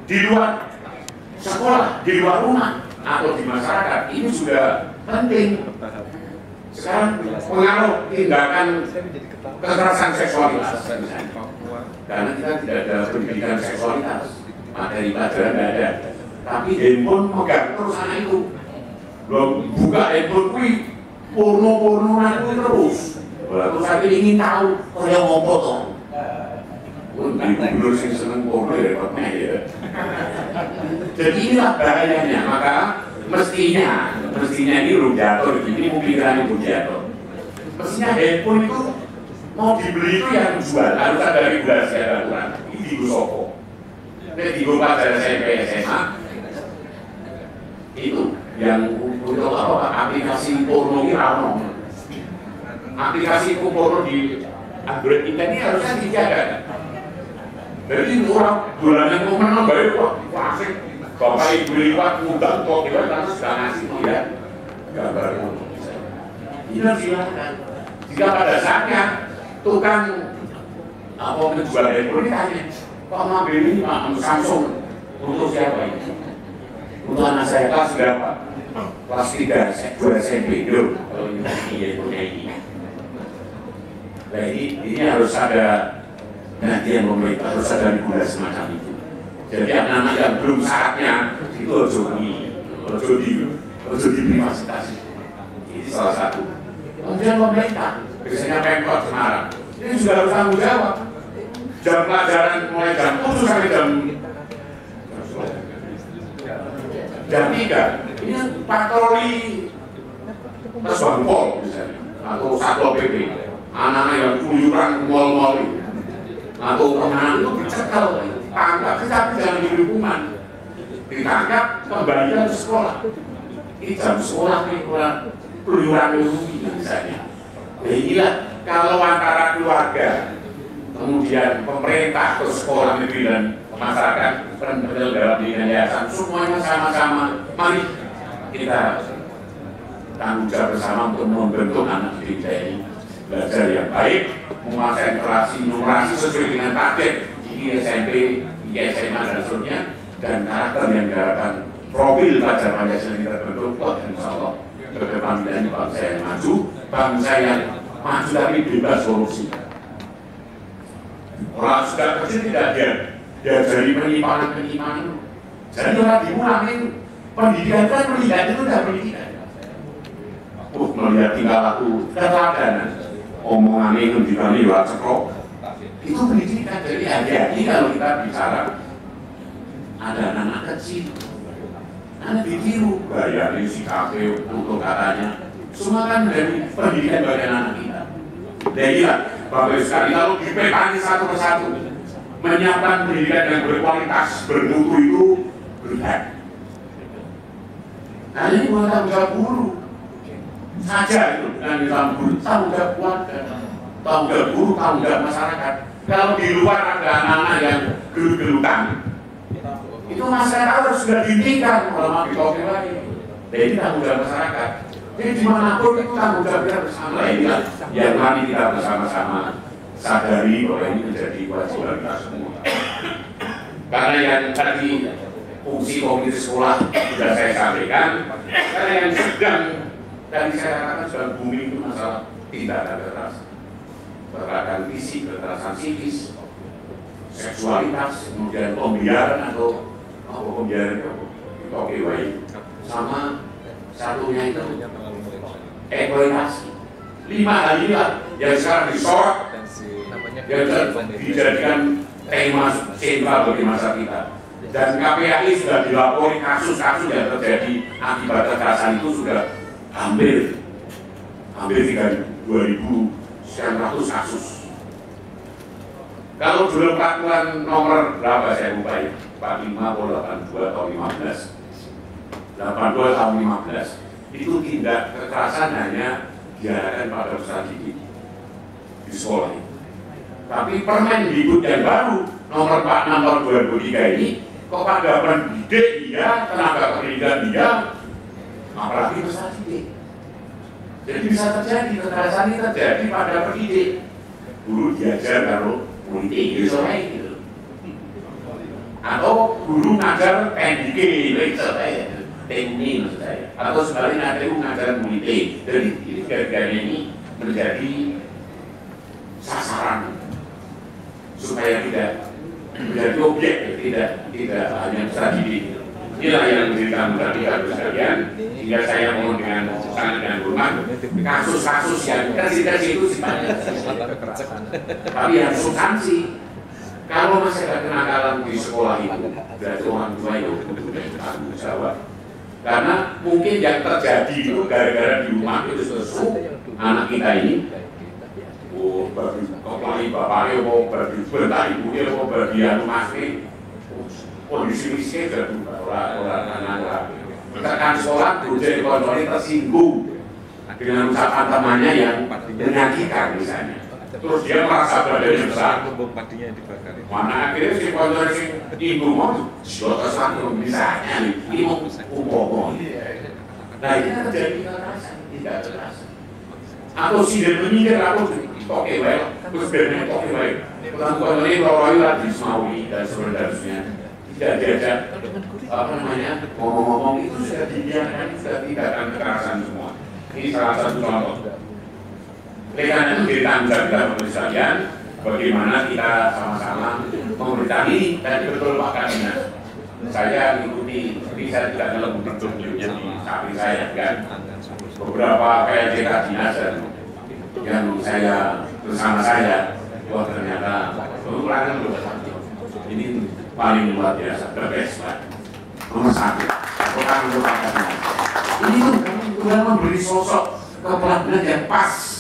di luar sekolah, di luar rumah, atau di masyarakat, ini sudah penting. Sekarang pengaruh tindakan kekerasan seksualitas, karena kita tidak ada pendidikan seksualitas, materi pelajaran tidak ada, tapi handphone megang terus anak itu, belum buka handphone kui porno aku terus. Terus saya ingin tahu, yang ngopo toh? Gubernur sih seneng porno ya, ya. Jadi inilah bahayanya, maka mestinya ini belum jatuh, ini pikiran itu jatuh. Mestinya handphone itu mau dibeli itu yang jual, harus ada regulasi, ada aturan. Ini di Soko, ini di pelajaran SMP SMA itu yang untuk apa? Aplikasi porno ini rano. Aplikasi porno di Android ini harusnya dijaga. Jadi orang bulanan mau menang baik kok, asik. Bapak ibu liwat ngundang kok kita harus sudah ngasih ya gambar ini silakan. Jika pada saatnya tukang apa menjual handphone tanya, kok ngambil ini Pak Samsung untuk siapa ini? Untuk anak saya kelas berapa? Kelas 3, 2 SMP. Yuk, kalau ini punya ini. Nah ini harus ada perhatian pemerintah, harus ada regulasi semacam itu. Jadi anak-anak yang belum saatnya itu harus diprivatisasi. Ini salah satu. Kemudian pemerintah, biasanya Pemkot Semarang, ini juga harus tanggung jawab. Jam pelajaran mulai jam 7 sampai jam 3. Ini patroli Pesbangpol misalnya, atau Satpol PP. Anak-anak yang keluyuran mal-mal itu, atau anak-anak itu dicekal. Tangkap, tetapi jangan diberi hukuman. Ditangkap, kembalikan ke sekolah. Ini jam sekolah nih, keluyuran ilmu misalnya. Nah inilah, kalau antara keluarga, kemudian pemerintah, atau sekolah negeri dan masyarakat, penyelenggara pendidikan yayasan, semuanya sama-sama. Mari kita tanggung jawab bersama untuk membentuk anak didik ini belajar yang baik, menguasai numerasi sesuai dengan target. Di SMP, di SMA dan seterusnya, dan karakter yang diharapkan profil pelajar Pancasila yang terbentuk, insya Allah ke depan ini bangsa yang maju, bangsa yang maju tapi bebas korupsi. Orang sudah kecil tidak diajari penyimpangan, jadi orang diulangin pendidikan kan pendidikan itu tidak pendidikan. Melihat tingkah laku keteladanan, omongan itu dibanding lewat sekolah. Itu pendidikan, jadi hati-hati kalau kita bicara ada anak kecil, anak ditiru, bayar isi kafe untuk katanya, semua kan dari pendidikan bagi anak kita. Jadi lah, Bapak sekali kalau dipetani satu persatu, menyiapkan pendidikan yang berkualitas, bermutu itu berat. Nah ini bukan tanggung jawab guru saja itu, bukan tanggung jawab keluarga, tanggung jawab guru, tanggung jawab masyarakat. Kalau di luar ada anak-anak yang gelut-gelutan, itu masyarakat harus sudah dihentikan kalau mau dikopi lagi. Jadi tanggung jawab masyarakat. Jadi dimanapun itu tanggung jawab kita bersama. Inilah yang mari kita bersama-sama sadari bahwa ini menjadi kewajiban kita semua. Karena yang tadi fungsi komite sekolah sudah saya sampaikan, karena yang sedang tadi saya katakan sedang booming itu masalah tindakan kekerasan. Kekerasan fisik, kekerasan psikis, seksualitas, kemudian pembiaran atau pembiaran itu sama satunya itu eksploitasi. 5 hal inilah yang sekarang disorot, yang dijadikan tema sentral bagi masa kita. Dan KPAI sudah dilapori kasus-kasus yang terjadi akibat kekerasan itu sudah hampir 2.900 kasus. Kalau dulu peraturan nomor berapa saya lupa ya, 45 atau 82 atau 15, 82 tahun 15, itu tindak kekerasan hanya diarahkan pada peserta didik di sekolah itu. Tapi Permendikbud yang baru nomor 46 tahun 2003 ini kepada pendidik dia, tenaga pendidikan dia, apalagi peserta didik. Jadi bisa terjadi, kekerasan ini terjadi pada pendidik. Dulu diajar kalau politik, gitu. Atau guru ngajar PNDK, teknik maksud saya, atau sebaliknya ada yang ngajar politik. Jadi ini gara-gara ini menjadi sasaran supaya tidak menjadi objek, tidak hanya strategi. Inilah yang menjadikan tadi harus sekalian, sehingga saya mohon dengan sangat dengan hormat kasus-kasus yang kasih itu sifatnya tapi yang substansi. Kalau masih ada kenakalan di sekolah itu, berarti orang tua itu bertanggung jawab. Karena mungkin yang terjadi itu gara-gara di rumah itu sesuatu anak kita ini, oh bagi bapaknya mau bagi bentar ibunya mau bagi anu masih kondisi jadi orang anak-anak. Tekan sekolah jadi kontrolnya tersinggung dengan ucapan temannya yang menyakitkan misalnya. Terus dia merasa badannya besar. Mana akhirnya si kontrol si ibu mau sudah satu misalnya ini mau umpomo. Nah ini terjadi kekerasan, tidak kekerasan. Atau si dia menyindir atau oke baik, terus dia oke baik. Kontrol ini kalau lagi semawi dan sebenarnya tidak diajak apa namanya ngomong-ngomong itu sudah dibiarkan, sudah tidak akan kekerasan semua. Ini salah satu contoh. Oleh karena itu jadi tanggung jawab kita pemerintah sekalian, bagaimana kita sama-sama memberikan ini dan betul Pak Kadinas. Saya mengikuti, seperti saya tidak dalam bentuk di samping saya kan. Beberapa kayak Kadinas yang saya bersama saya, wah ternyata pengurangan ini paling luar biasa, terbest Pak. Nomor satu, orang untuk Pak Kadinas. Ini tuh sudah memberi sosok kepelatihan yang pas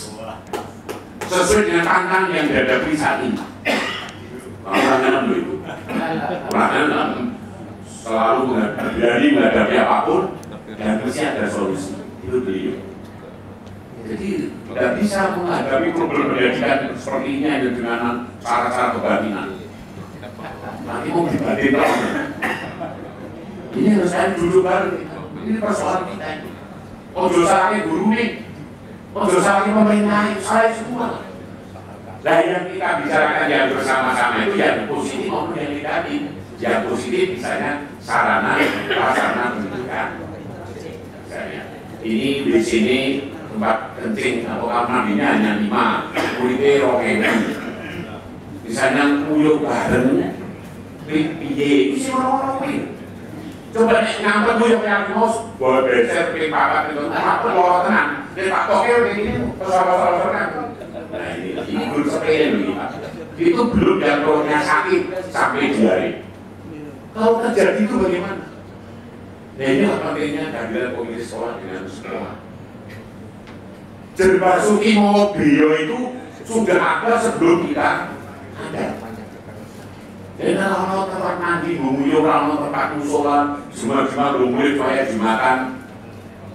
sesuai dengan tantangan yang dihadapi saat ini. Orang-orang itu, orang-orang selalu berani menghadapi apapun dan mesti ada solusi. Itu beliau. Jadi tidak bisa menghadapi problem pendidikan seperti ini dengan cara-cara kebatinan. Nanti mau dibatin lagi. Ini harus saya duduk bareng. Ini persoalan kita. Ojo salahnya guru nih. Ojo salahnya pemerintah, salah semua. Nah yang kita bicarakan yang bersama-sama itu yang positif maupun yang negatif. Yang positif misalnya sarana, prasarana pendidikan. Misalnya, ini di sini tempat kencing atau kamar mandinya hanya 5, kulitnya rokenya. Misalnya nguyuk bareng, piye, isi orang-orang. Coba ngampet nguyuk yang mos, boleh beser, pilih papat itu, apa lorot tenang. Dari Pak Tokyo kayak gini, pesawat-pesawat kan. Nah ini belum sepele nih Pak. Itu belum yang perutnya sakit sampai diare. Kalau terjadi itu bagaimana? Nah ini pentingnya kehadiran komisi sekolah dengan sekolah. Jerbasuki Mobil itu sudah ada sebelum kita ada. Jadi kalau tempat mandi, bumbunya kalau tempat musola, semua bumbunya supaya jumatan.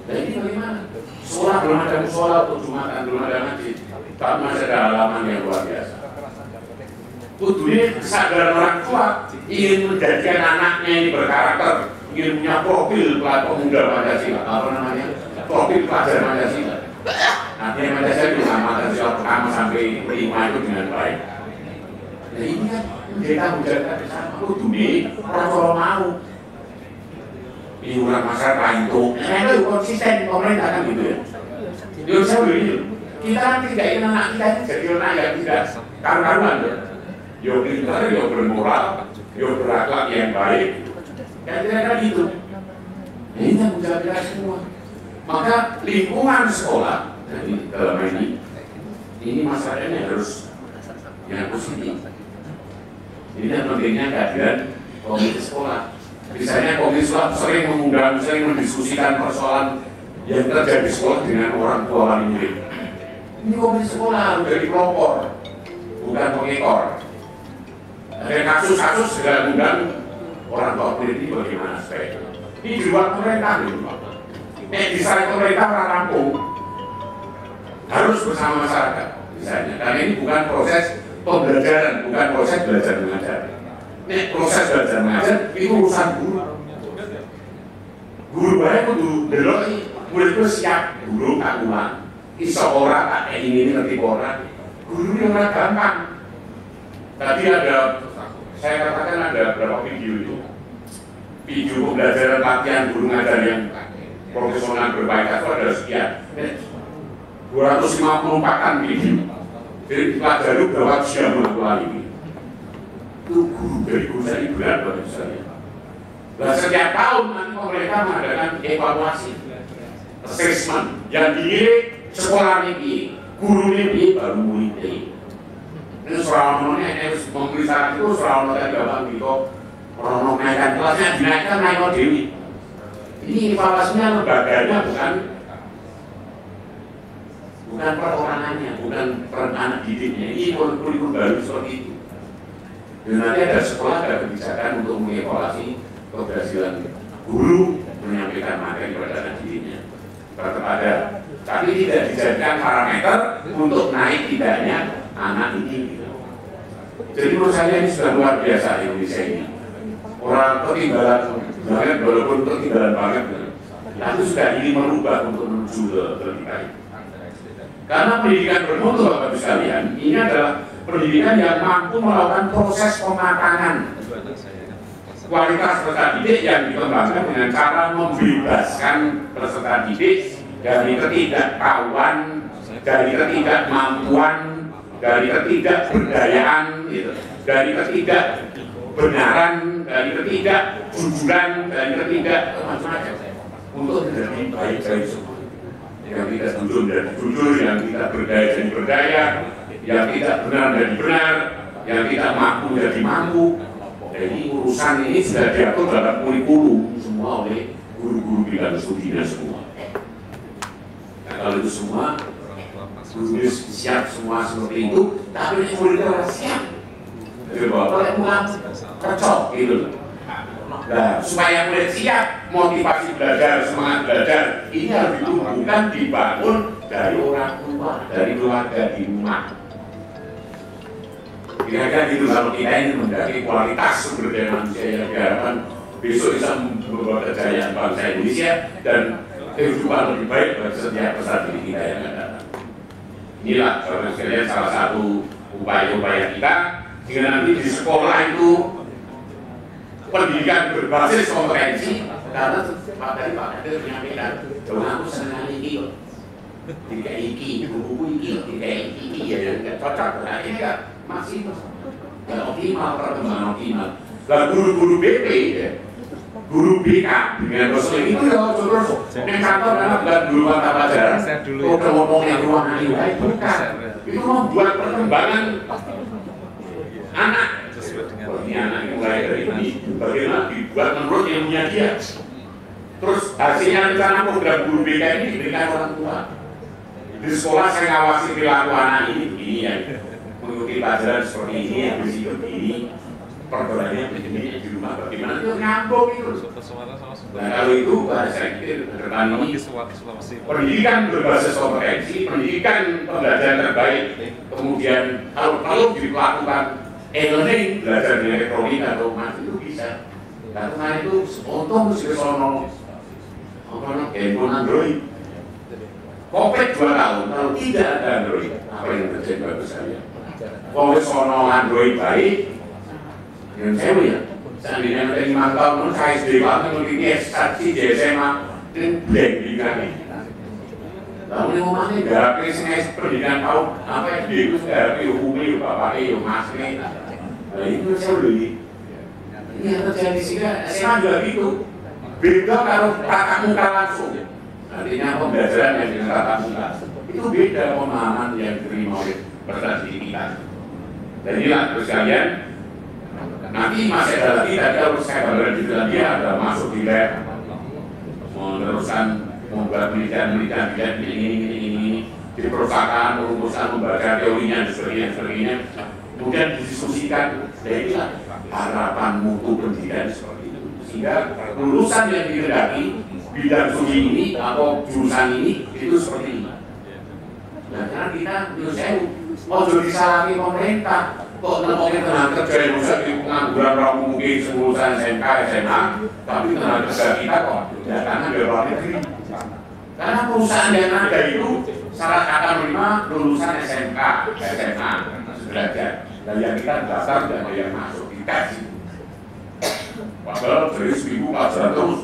Jadi bagaimana? Sekolah belum ada musola untuk jumatan, belum ada masjid. Tapi masih ada halaman yang luar biasa. Kudunya kesadaran orang tua ingin menjadikan anaknya ini berkarakter, ingin punya profil pemuda Pancasila, apa namanya? Profil pelajar Pancasila. Artinya Pancasila itu Pancasila pertama sampai 5 itu dengan baik. Nah ini kan kita menjaga bersama. Kudunya orang mau. Iuran masyarakat itu, itu konsisten pemerintah kan gitu ya. Dia saya begini, kita kan tidak ingin anak kita ini jadi orang yang tidak karuan ya. Yo pintar, yo bermoral, yo berakhlak yang baik. Kira-kira gitu. Ini tanggung jawab kita semua. Maka lingkungan sekolah, jadi dalam ini masalahnya harus yang positif. Ini yang pentingnya kehadiran komite sekolah. Misalnya komite sekolah sering mengundang, sering mendiskusikan persoalan yang terjadi di sekolah dengan orang tua wali murid. Ini komite sekolah harus jadi pelopor, bukan pengekor. Ada kasus-kasus segala undang orang tua murid ini bagaimana aspek. Ini di luar pemerintah gitu. Di sana pemerintah orang rampung harus bersama masyarakat misalnya. Karena ini bukan proses pembelajaran, bukan proses belajar mengajar. Ini proses belajar mengajar itu urusan guru. Guru baik itu delok murid itu siap guru tak ulang. Iso ora tak ini ngerti ora. Guru yang ora gampang. Tadi ada saya katakan ada beberapa video itu video pembelajaran latihan guru ngajar yang profesional berbaik itu ada sekian 254 video. Jadi pelajari berapa jam melakukan ini. Itu guru dari guru saya bulan bagi saya. Nah, setiap tahun nanti pemerintah mengadakan evaluasi assessment yang diri sekolah ini, guru ini baru mulai. Ini soalnya harus memeriksa itu soalnya tadi bapak gitu. Orang naikkan kelasnya dinaikkan naik dewi. Ini evaluasinya lembaganya bukan perorangannya, bukan anak didiknya. Ini kurikulum baru seperti itu. Dan nanti ada sekolah ada kebijakan untuk mengevaluasi keberhasilan guru menyampaikan materi kepada anak didiknya. Tetap ada, tapi tidak dijadikan parameter untuk naik tidaknya anak ini. Jadi menurut saya ini sudah luar biasa Indonesia ini. Orang ketinggalan banget, walaupun ketinggalan banget, tapi sudah ingin merubah untuk menuju ke lebih baik. Karena pendidikan bermutu, Bapak Ibu sekalian, ini adalah pendidikan yang mampu melakukan proses pematangan kualitas peserta didik yang dikembangkan dengan cara membebaskan peserta didik dari ketidaktahuan, dari ketidakmampuan, dari ketidakberdayaan, gitu, dari ketidakbenaran, dari ketidakjujuran, dari macam-macam untuk menjadi baik-baik semua. Yang tidak jujur dan jujur, yang tidak berdaya jadi berdaya, yang tidak benar jadi benar, yang tidak mampu jadi mampu. Jadi urusan ini sudah diatur dalam kurikulum semua oleh guru-guru bidang studinya semua. Nah, kalau itu semua guru siap semua seperti itu, tapi ini muridnya siap. Jadi bapak pulang cocok gitu. Nah, supaya murid siap, motivasi belajar, semangat belajar ini harus ditumbuhkan, dibangun dari orang tua, dari keluarga di rumah. Kira-kira gitu kalau kita ini mendaki kualitas sumber daya manusia yang diharapkan besok bisa membawa kejayaan bangsa Indonesia dan kehidupan lebih baik bagi setiap peserta didik kita yang akan datang. Inilah sekalian salah satu upaya-upaya kita sehingga nanti di sekolah itu pendidikan berbasis kompetensi. Karena tadi Pak Kadir menyampaikan bahwa aku senang iki loh, tidak iki, buku iki, tidak iki ya nggak cocok. Nah ini kan masih nggak optimal, perkembangan optimal. Lalu guru-guru BP, ya, guru BK dengan dosen itu ya terus yang kantor karena bukan guru mata pelajaran, udah ngomong yang ruang nilai bukan, itu membuat perkembangan anak. Ini anak yang mulai dari ini bagaimana dibuat menurut ilmunya dia. Terus hasilnya rencana program guru BK ini diberikan orang tua. Di sekolah saya ngawasi perilaku anak ini yang mengikuti pelajaran seperti ini, yang berisiko ini, pergaulannya begini di rumah bagaimana itu nyambung itu. Nah kalau itu saya pikir ke depan ini pendidikan berbasis kompetensi, pendidikan pembelajaran terbaik, kemudian kalau dilakukan e-learning, belajar di elektronik atau mas itu bisa. Karena itu untung mesti sono handphone Android. Covid 2 tahun, kalau tidak ada Android, apa yang terjadi bagus saya? Covid sono Android baik, yang saya ya. Seandainya ada 5 tahun, saya SD banget memiliki ekstraksi di SMA, dan blank di kami. Lalu ini ngomongnya garap ini pendidikan tahun apa ya itu garap hubungi bapak masri. Nah itu saya beli. Ini yang terjadi sehingga SMA juga gitu. Beda kalau tatap muka langsung. Artinya pembelajaran yang dengan tatap muka itu beda pemahaman yang diterima oleh peserta didik kita. Dan inilah terus kalian nanti masih ada lagi tadi kalau saya gambaran juga dia ada masuk di lab meneruskan membuat penelitian ini di perusahaan merumuskan membaca teorinya dan sebagainya kemudian didiskusikan. Dan inilah harapan mutu pendidikan seperti itu sehingga lulusan yang dikehendaki bidang studi ini atau jurusan ini itu seperti ini. Nah karena kita mau jadi salahkan pemerintah kok ngomongin tenaga kerja yang rusak di pengangguran orang mungkin lulusan SMK, SMA tapi tenaga kerja kita kok datangnya dari luar negeri. Karena perusahaan yang ada itu syarat kata menerima lulusan SMK, SMA, sudah dan yang kita daftar dan ada yang masuk di tes. Padahal dari seminggu pelajaran terus.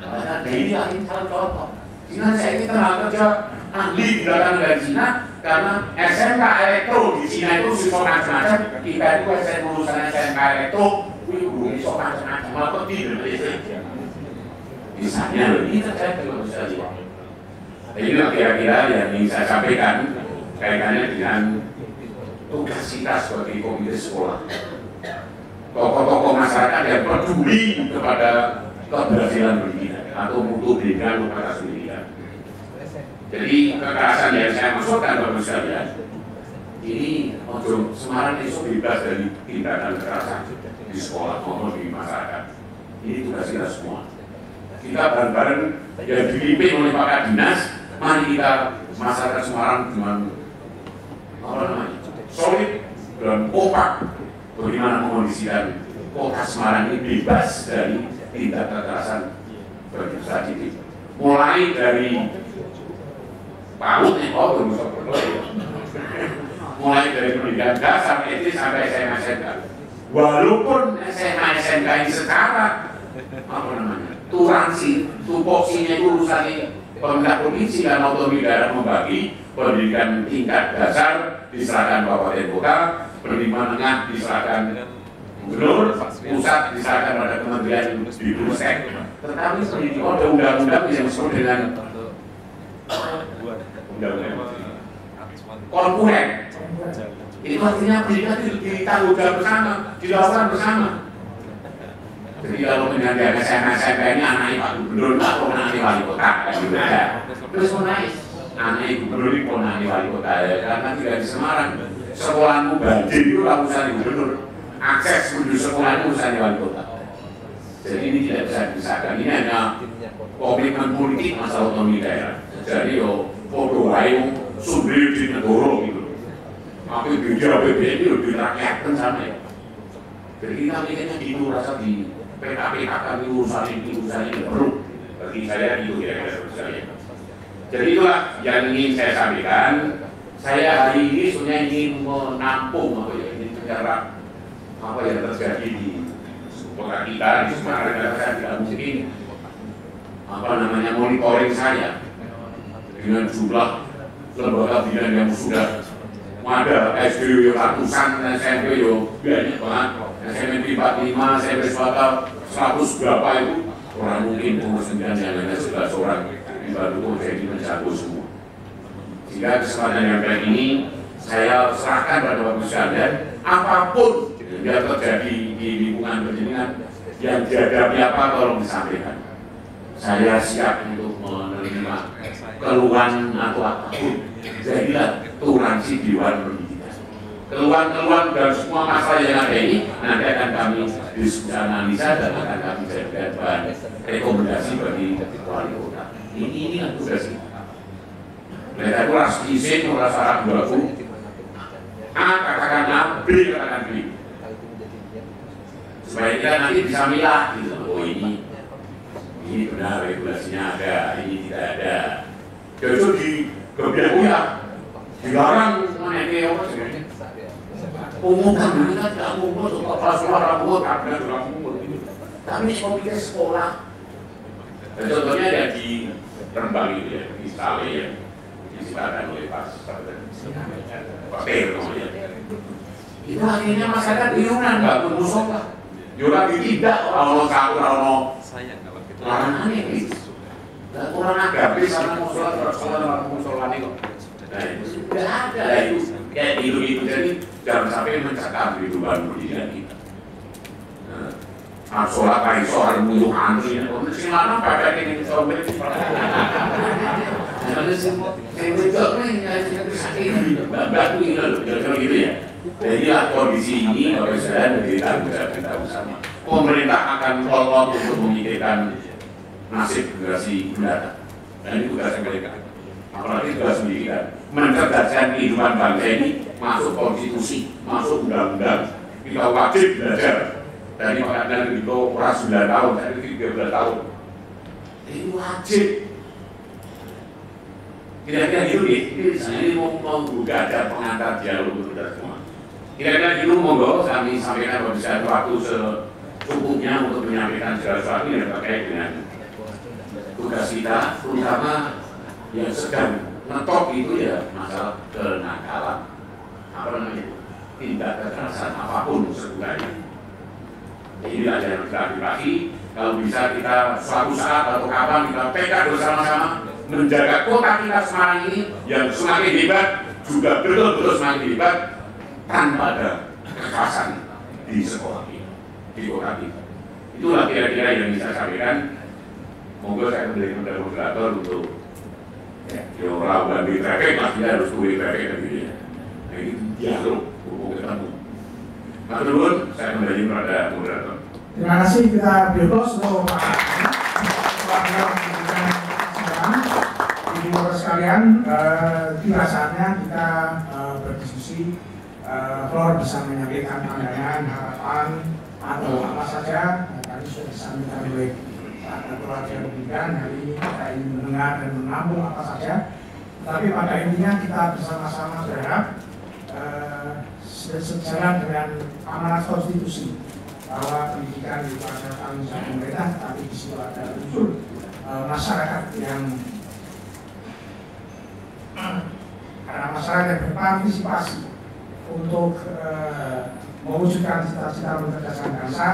Nah, ini salah contoh. Cina saya ini tenaga kerja ahli datang dari Cina karena SMK elektro di Cina itu siswa macam-macam. Kita itu lulusan SMK elektro, itu siswa macam-macam. Malah tidak misalnya ini terkait dengan manusia. Inilah kira-kira yang ingin saya sampaikan kaitannya dengan tugas kita sebagai komite sekolah. Tokoh-tokoh masyarakat yang peduli kepada keberhasilan pendidikan atau mutu pendidikan kepada pendidikan. Jadi kekerasan yang saya maksudkan Bapak sekalian, ini untuk Semarang itu bebas dari tindakan kekerasan di sekolah maupun di masyarakat. Ini tugas kita semua. Kita bareng-bareng yang dipimpin oleh Pak Dinas, mari kita masyarakat Semarang dengan solid dan kompak bagaimana mengkondisikan kota Semarang ini bebas dari tindak kekerasan berusaha ini. Mulai dari PAUD mulai dari pendidikan dasar SD sampai SMA SMK. Walaupun SMA SMK ini secara tupoksinya itu urusannya pemerintah provinsi dan otonomi daerah membagi pendidikan tingkat dasar diserahkan kabupaten kota, pendidikan menengah diserahkan gubernur, pusat diserahkan pada kementerian Dikbudristek. Tetapi pendidikan ada undang-undang yang disebut dengan undang-undang konkuren. Itu artinya pendidikan ditanggung jawab bersama, dilakukan bersama. Jadi kalau menjaga SMK ini anaknya Pak Gubernur, atau anaknya wali kota, kan juga ada. Terus naik, anaknya Gubernur itu anaknya wali kota, karena tidak di Semarang. Sekolahmu banjir itu urusan Gubernur, akses menuju sekolah itu urusan wali kota. Jadi ini tidak bisa dipisahkan. Ini hanya komitmen politik masalah otonomi daerah. Jadi foto wae sumber di negara gitu. Tapi beda APBN itu dirakyatkan sama ya. Jadi kita mikirnya gitu rasa di PKPK kan urusan ini perlu. Bagi saya itu kira-kira saya. Jadi itulah yang ingin saya sampaikan. Saya hari ini sebenarnya ingin menampung ingin mencerah apa yang terjadi di kota kita di Semarang. Karena saya tidak mungkin monitoring saya dengan jumlah lembaga binaan yang sudah ada SD ratusan, SMP banyak banget, SMP 45, SMP swasta 100 berapa itu orang mungkin umur 9 yang hanya 11 orang baru itu jadi menjago semua. Sehingga kesempatan yang baik ini saya serahkan pada Bapak sekalian, apapun yang terjadi di lingkungan pendidikan yang dihadapi apa tolong disampaikan. Saya siap untuk menerima keluhan atau apapun. Jadilah toleransi di luar pendidikan. Keluhan-keluhan dan semua masalah yang ada ini nanti akan kami diskusi analisa dan akan kami jadikan bahan rekomendasi bagi wali kota. Ini kan tugas kita. Mereka itu ras izin, ras arah baku. A katakan A, B katakan B. Supaya kita nanti bisa milah gitu. Oh ini benar regulasinya ada, ini tidak ada. Jadi di kebijakan ya dilarang menaiki apa sih? Umumkan dulu kan tidak umum, kepala sekolah rambut, kabinet rambut. Tapi komite sekolah. Dan contohnya ada di Rembang itu ya, di Sale yang disitakan oleh Pak Ter namanya. Itu akhirnya masyarakat bingungan, nggak musola. Juga tidak orang satu orang larangan ini. Dan orang agak bisa musola ini kok. Nah itu sudah ada itu kayak itu jadi jangan sampai mencatat kehidupan pendidikan kita. Sholat kali soal musuh antri, si mana pakai ini soal ini. Karena semua batu ini loh, kalau gitu ya. Jadi kondisi ini kalau saya kita bersama. Pemerintah akan tolong untuk memikirkan nasib generasi mendatang. Dan ini tugas mereka. Apalagi tugas pendidikan, mencerdaskan kehidupan bangsa ini masuk konstitusi, masuk undang-undang. Kita wajib belajar. Dari makanya itu orang 9 tahun, saya itu 13 tahun. Ini wajib. Kira-kira gitu nih, ini mau juga ada pengantar dialog untuk kita semua. Kira-kira gitu monggo kami sampaikan pada waktu cukupnya untuk menyampaikan segala sesuatu yang terkait dengan tugas kita, terutama yang sedang ngetop itu ya masalah kenakalan, apa namanya, tindak kekerasan apapun sebenarnya. Ini aja yang kita aktifasi. Kalau bisa kita suatu saat atau kapan kita pegang bersama-sama menjaga kota kita Semarang ini yang semakin hebat, juga betul-betul semakin hebat tanpa ada kekerasan di sekolah ini, di kota kita. Itulah kira-kira yang bisa saya sampaikan. Monggo saya menjadi moderator untuk lakukan di traffic, pastinya harus tulis traffic dan gitu ya. Nah ini dialog, hubung ketemu. Pak Turun, saya kembali kepada moderator. Terima kasih, kita berdoa untuk Pak Ibu sekalian. Tiba saatnya kita berdiskusi, Flor bisa menyampaikan pandangan, harapan, atau apa saja. Tadi sudah disampaikan oleh Pak Ketua Pendidikan. Hari ini kita ingin mendengar dan menampung apa saja. Tapi pada intinya kita bersama-sama berharap sejalan dengan amanat konstitusi bahwa pendidikan itu adalah tanggung jawab pemerintah, tapi di situ ada unsur masyarakat yang karena masyarakat berpartisipasi untuk mewujudkan cita-cita mencerdaskan bangsa,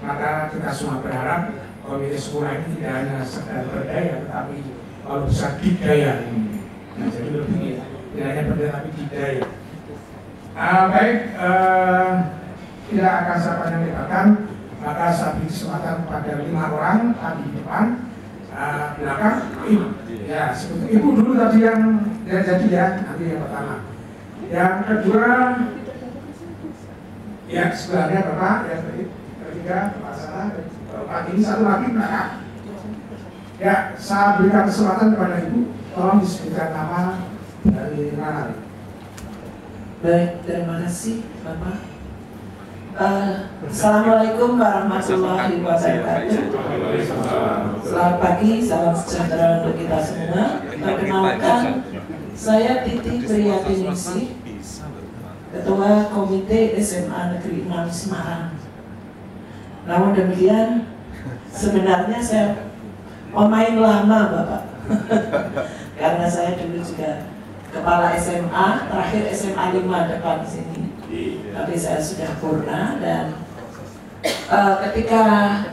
maka kita semua berharap komite sekolah ini tidak hanya sekedar berdaya, tetapi kalau bisa didaya. Nah, jadi lebih tidak hanya berdaya tapi didaya. Baik, tidak akan saya panjang lebarkan, maka saya beri kesempatan kepada 5 orang tadi di depan, belakang, ibu. Ya, seperti ibu dulu tadi yang jadi ya, nanti yang pertama. Yang kedua, ya sebelahnya bapak, yang ketiga bapak sana, bapak ini satu lagi belakang. Ya, saya berikan kesempatan kepada ibu, tolong disebutkan nama dari mana. Baik, terima kasih Bapak. Assalamualaikum warahmatullahi wabarakatuh. Selamat pagi, salam sejahtera untuk kita semua. Perkenalkan, saya Titi Priyatinisi, Ketua Komite SMA Negeri 6 Semarang. Namun demikian, sebenarnya saya pemain lama Bapak, karena saya dulu juga Kepala SMA, terakhir SMA 5 depan sini. Tapi saya sudah purna dan ketika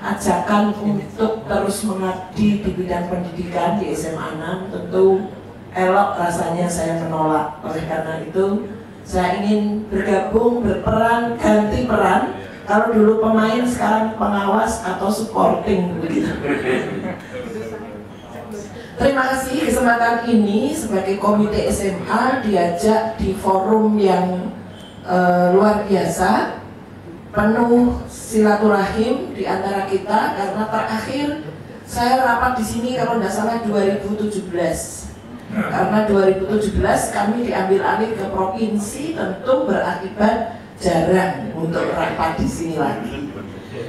ajakan untuk terus mengabdi di bidang pendidikan di SMA 6 tentu elok rasanya saya menolak. Oleh karena itu saya ingin bergabung, berperan, ganti peran. Kalau dulu pemain, sekarang pengawas atau supporting begitu. Terima kasih kesempatan ini sebagai komite SMA diajak di forum yang luar biasa, penuh silaturahim di antara kita, karena terakhir saya rapat di sini kalau tidak salah 2017. Karena 2017 kami diambil alih ke provinsi, tentu berakibat jarang untuk rapat di sini lagi.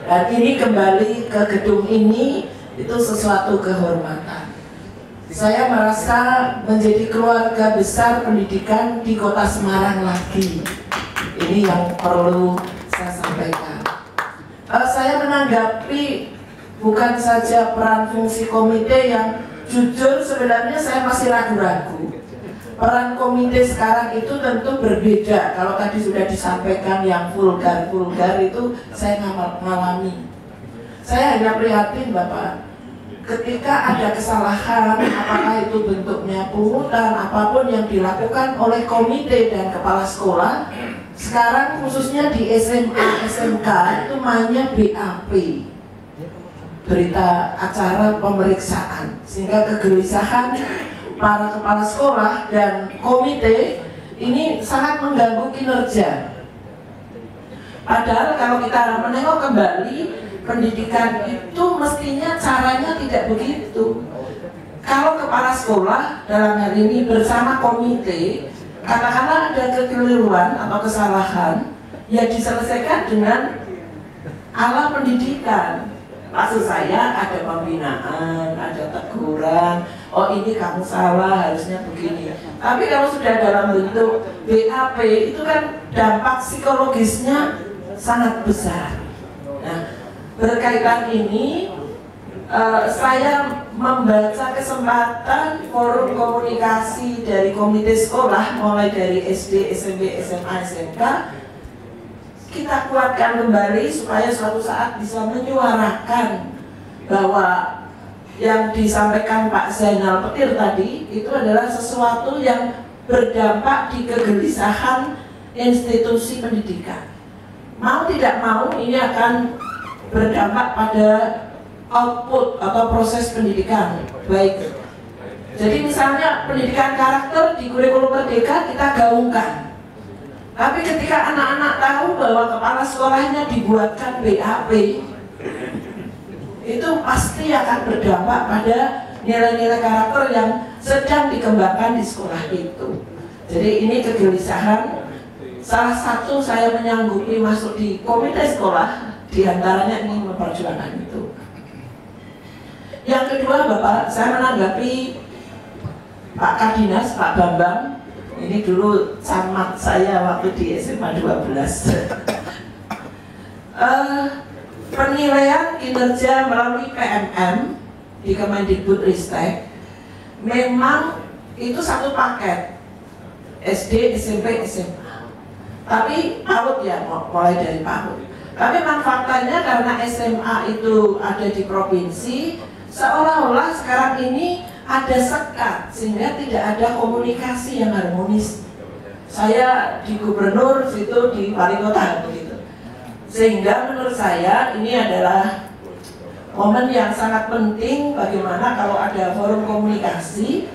Dan ini kembali ke gedung ini itu sesuatu kehormatan. Saya merasa menjadi keluarga besar pendidikan di Kota Semarang lagi. Ini yang perlu saya sampaikan. Saya menanggapi bukan saja peran fungsi komite yang jujur sebenarnya saya masih ragu-ragu. Peran komite sekarang itu tentu berbeda. Kalau tadi sudah disampaikan yang vulgar-vulgar itu saya ngalami. Saya hanya prihatin Bapak. Ketika ada kesalahan, apakah itu bentuknya pungutan, apapun yang dilakukan oleh komite dan kepala sekolah, sekarang khususnya di SMA, SMK itu mainnya BAP, berita acara pemeriksaan, sehingga kegelisahan para kepala sekolah dan komite ini sangat mengganggu kinerja. Padahal kalau kita menengok kembali, pendidikan itu mestinya caranya tidak begitu. Kalau kepala sekolah dalam hal ini bersama komite, katakanlah ada kekeliruan atau kesalahan, ya diselesaikan dengan ala pendidikan. Maksud saya ada pembinaan, ada teguran, oh ini kamu salah, harusnya begini. Tapi kalau sudah dalam bentuk BAP itu kan dampak psikologisnya sangat besar. Nah, berkaitan ini, saya membaca kesempatan forum komunikasi dari komite sekolah mulai dari SD, SMP, SMA, SMK, kita kuatkan kembali supaya suatu saat bisa menyuarakan bahwa yang disampaikan Pak Zainal Petir tadi itu adalah sesuatu yang berdampak di kegelisahan institusi pendidikan. Mau tidak mau ini akan berdampak pada output atau proses pendidikan. Baik. Jadi misalnya pendidikan karakter di kurikulum Merdeka kita gaungkan. Tapi ketika anak-anak tahu bahwa kepala sekolahnya dibuatkan BAP, itu pasti akan berdampak pada nilai-nilai karakter yang sedang dikembangkan di sekolah itu. Jadi ini kegelisahan. Salah satu saya menyanggupi masuk di komite sekolah, diantaranya ingin memperjuangkan itu. Yang kedua, Bapak, saya menanggapi Pak Kadinas, Pak Bambang. Ini dulu camat saya waktu di SMA 12. Penilaian kinerja melalui PMM di Kemendikbudristek memang itu satu paket, SD, SMP, SMA. Tapi PAUD ya, mulai dari PAUD. Tapi memang faktanya karena SMA itu ada di provinsi, seolah-olah sekarang ini ada sekat sehingga tidak ada komunikasi yang harmonis. Saya di gubernur, situ di wali kota begitu. Sehingga menurut saya ini adalah momen yang sangat penting bagaimana kalau ada forum komunikasi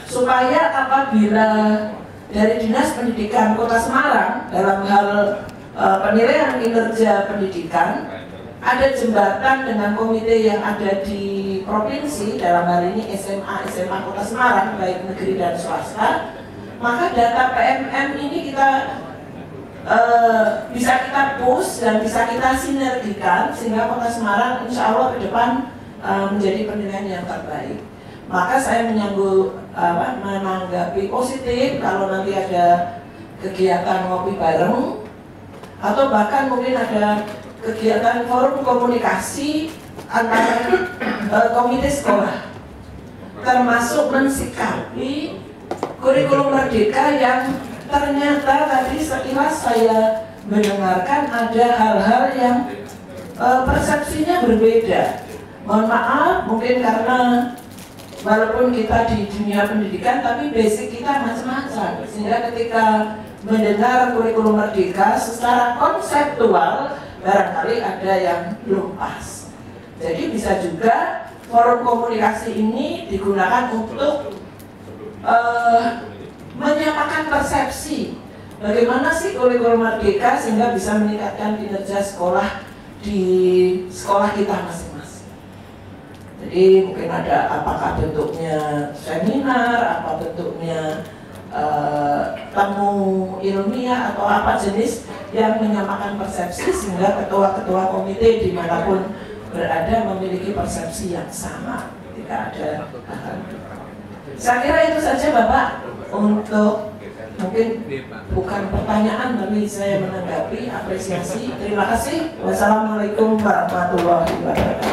supaya apabila dari Dinas Pendidikan Kota Semarang dalam hal penilaian kinerja pendidikan ada jembatan dengan komite yang ada di provinsi, dalam hal ini SMA Kota Semarang baik negeri dan swasta, maka data PMM ini kita bisa kita push dan bisa kita sinergikan sehingga Kota Semarang insya Allah ke depan menjadi penilaian yang terbaik. Maka saya menanggapi positif kalau nanti ada kegiatan ngopi bareng atau bahkan mungkin ada kegiatan forum komunikasi antara komite sekolah, termasuk mensikapi kurikulum Merdeka yang ternyata tadi sekilas saya mendengarkan ada hal-hal yang persepsinya berbeda. Mohon maaf, mungkin karena walaupun kita di dunia pendidikan, tapi basic kita macam-macam. Sehingga ketika mendengar kurikulum Merdeka secara konseptual, barangkali ada yang belum pas. Jadi bisa juga forum komunikasi ini digunakan untuk menyamakan persepsi. Bagaimana sih kurikulum Merdeka sehingga bisa meningkatkan kinerja sekolah di sekolah kita masing-masing. Jadi mungkin ada apakah bentuknya seminar, apa bentuknya temu ilmiah atau apa jenis yang menyamakan persepsi sehingga ketua-ketua komite dimanapun berada memiliki persepsi yang sama. Tidak ada. Saya kira itu saja Bapak untuk mungkin bukan pertanyaan tapi saya menanggapi apresiasi. Terima kasih. Wassalamualaikum warahmatullahi wabarakatuh.